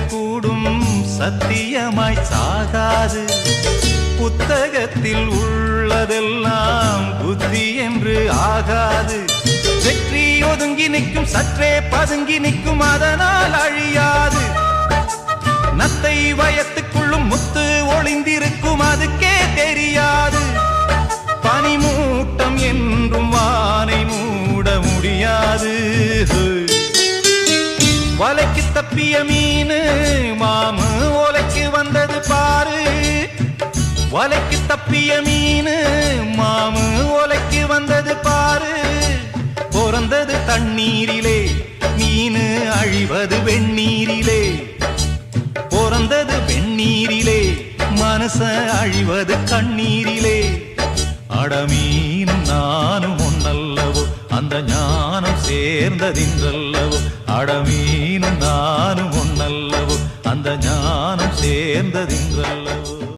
கூடும் சத்தியமாய் சாகாது. புத்தகத்தில் உள்ளதெல்லாம் புத்தி என்று ஆகாது. வெற்றி ஒதுங்கி நிற்கும், சற்றே பதுங்கி நிற்கும், அதனால் அழியாது. நத்தை வயத்துக்குள்ளும் முத்து ஒளிந்திருக்கும், அதுக்கே தெரியாது. பனிமூட்டம் என்றும் வானை மூட முடியாது. வலைக்கு தப்பிய மீனு மாமு ஓலைக்கு வந்தது பாரு. வலைக்கு தப்பிய மீனு மாமு ஓலைக்கு வந்தது பாரு. பிறந்தது தண்ணீரிலே, மீனு அழிவது வெண்ணீரிலே. பிறந்தது வெண்ணீரிலே, மனச அழிவது கண்ணீரிலே. அடமீனும் நானும் ஒன்னல்லவோ, அந்த ஞானம் சேர்ந்ததின்றல்லவோ. அடமீனும் நானும் ஒன்னல்லவோ, அந்த ஞானம் சேர்ந்ததின்றல்லவோ.